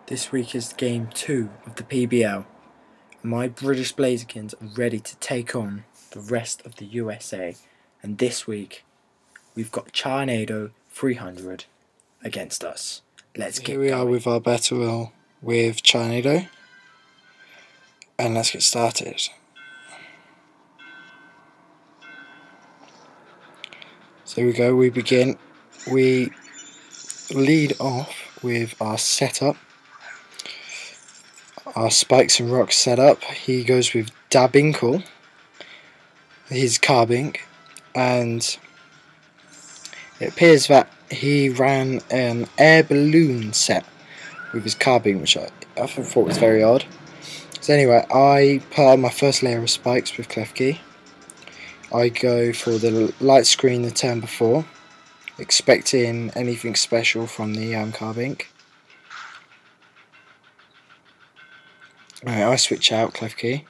This week is game 2 of the PBL. My British Blazikens are ready to take on the rest of the USA. And this week, we've got Charnado300 against us. Let's get Here we are with our battle with Charnado. And let's get started. So here we go, we begin. We lead off with our setup. Our spikes and rocks setup. He goes with Dabinkle, his carbink, and it appears that he ran an air balloon set with his carbink, which I thought was very odd. So anyway, I put on my first layer of spikes with Klefki. I go for the light screen the turn before, expecting anything special from the carbink. Alright, I switch out Klefki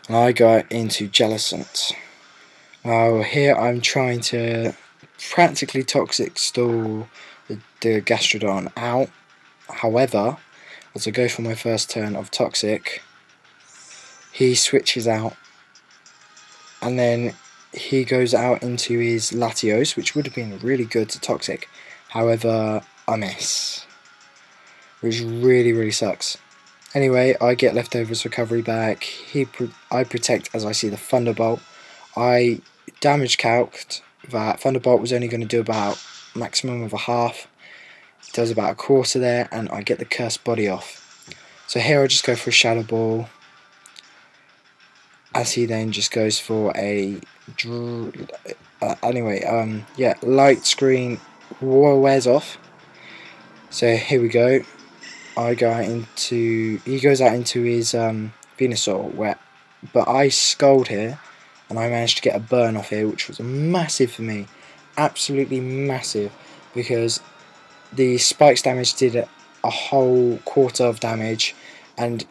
and I go into Jellicent. Now here I'm trying to practically toxic stall the Gastrodon out. However, as I go for my first turn of toxic, he switches out and then he goes out into his Latios, which would have been really good to toxic. However, I miss, which really sucks. Anyway, I get leftovers recovery back. I protect as I see the Thunderbolt. I damage calced that Thunderbolt was only going to do about maximum of a half. It does about a quarter there, and I get the cursed body off. So here I just go for a Shadow Ball, as he then just goes for a light screen wears off. So here we go. He goes out into his Venusaur, but I scold here, and I managed to get a burn off here, which was massive for me, absolutely massive, because the spikes damage did a whole quarter of damage, and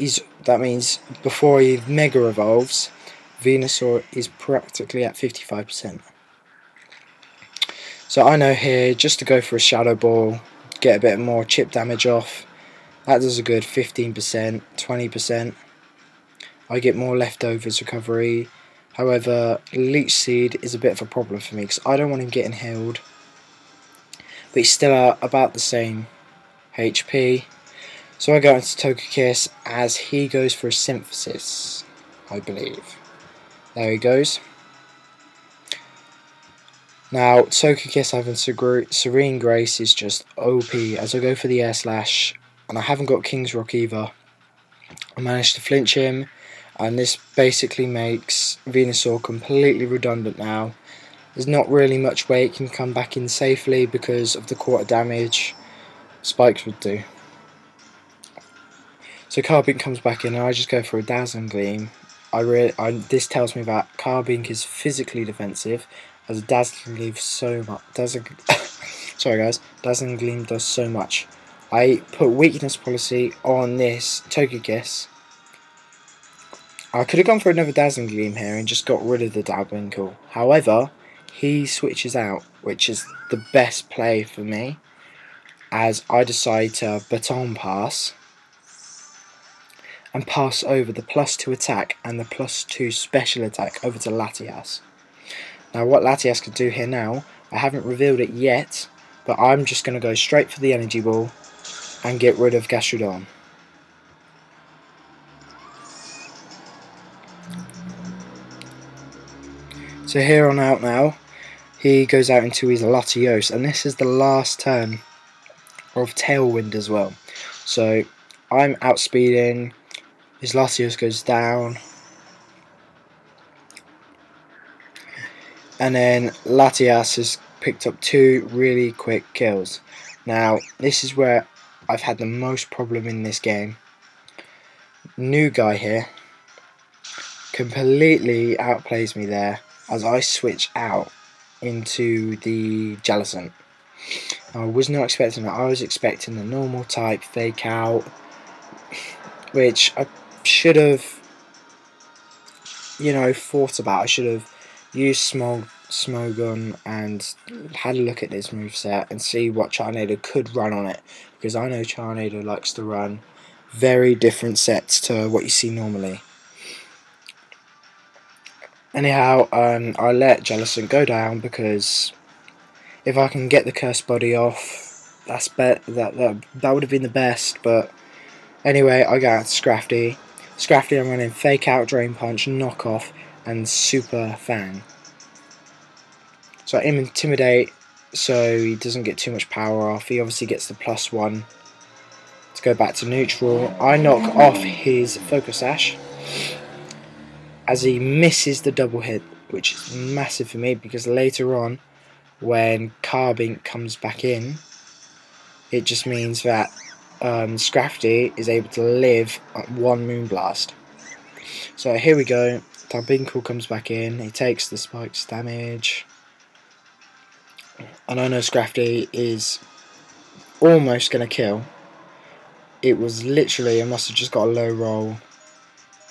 that means before he Mega Evolves, Venusaur is practically at 55%. So I know here just to go for a Shadow Ball, get a bit more chip damage off. That does a good 15%, 20%. I get more leftovers recovery. However, Leech Seed is a bit of a problem for me because I don't want him getting healed. But he's still about the same HP. So I go into Togekiss as he goes for a Synthesis, I believe. There he goes. Now, Togekiss having Serene Grace is just OP as I go for the Air Slash. And I haven't got King's Rock either. I managed to flinch him, and this basically makes Venusaur completely redundant now. There's not really much way it can come back in safely because of the quarter damage spikes would do. So Carbink comes back in, and I just go for a Dazzling Gleam. This tells me that Carbink is physically defensive, as Dazzling Gleam so much. Dazzling Gleam does so much. I put weakness policy on this Togekiss. I could have gone for another Dazzling Gleam here and just got rid of the Dabinkle. However, he switches out, which is the best play for me, as I decide to Baton Pass and pass over the +2 attack and the +2 special attack over to Latias. Now what Latias can do here now, I haven't revealed it yet, but I'm just going to go straight for the Energy Ball and get rid of Gastrodon. So here on out now, he goes out into his Latios, and this is the last turn of Tailwind as well. So I'm outspeeding, his Latios goes down, and then Latias has picked up 2 really quick kills. Now this is where I've had the most problem in this game. New guy here completely outplays me there as I switch out into the Jellicent. I was not expecting that. I was expecting the normal type fake out, which I should have, thought about. I should have used small Smogon and had a look at this moveset and see what Charnado could run on it, because I know Charnado likes to run very different sets to what you see normally. Anyhow, I let Jellicent go down because if I can get the cursed body off, that would have been the best. But anyway, I got Scrafty. I'm running Fake Out, Drain Punch, Knock Off, and Super Fang. So I Intimidate, so he doesn't get too much power off. He obviously gets the +1 to go back to neutral. I knock off his Focus Sash as he misses the double hit, which is massive for me because later on, when Carbink comes back in, it just means that Scrafty is able to live at 1 Moonblast. So here we go. Tarbinkle comes back in. He takes the spikes damage. And I know Scrafty is almost going to kill. It was literally, I must have just got a low roll.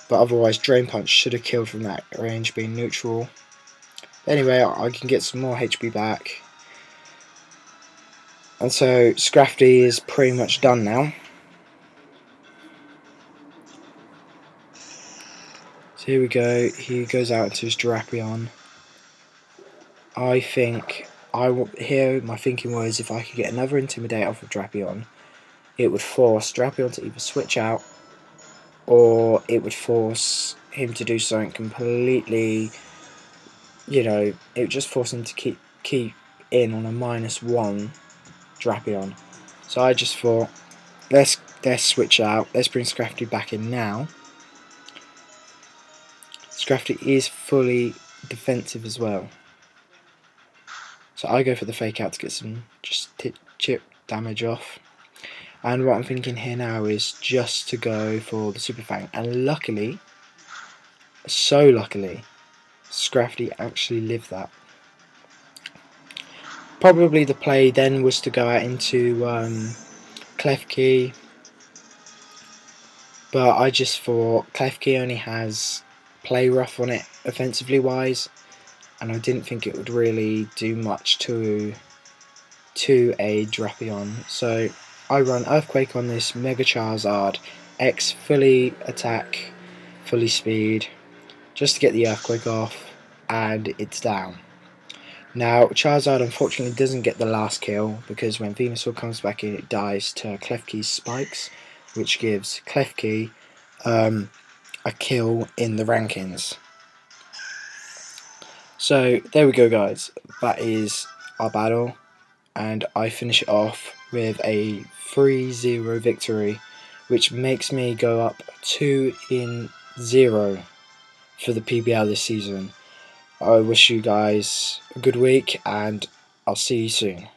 But otherwise, Drain Punch should have killed from that range being neutral. Anyway, I can get some more HP back. And so Scrafty is pretty much done now. So here we go. He goes out into his Drapion. I think my thinking was if I could get another Intimidate off of Drapion, it would force Drapion to either switch out, or it would force him to do something completely, it would just force him to keep in on a -1 Drapion. So I just thought, let's switch out, let's bring Scrafty back in now. Scrafty is fully defensive as well. So I go for the Fake Out to get some chip damage off. And what I'm thinking here now is just to go for the Super Fang. And luckily, so luckily, Scrafty actually lived that. Probably the play then was to go out into Klefki. But I just thought Klefki only has Play Rough on it offensively wise. And I didn't think it would really do much to a Drapion. So I run Earthquake on this Mega Charizard, X fully attack, fully speed, just to get the Earthquake off, and it's down. Now Charizard unfortunately doesn't get the last kill, because when Venusaur comes back in it dies to Klefki's Spikes, which gives Klefki a kill in the rankings. So there we go guys, that is our battle, and I finish it off with a 3-0 victory, which makes me go up 2-0 for the PBL this season. I wish you guys a good week, and I'll see you soon.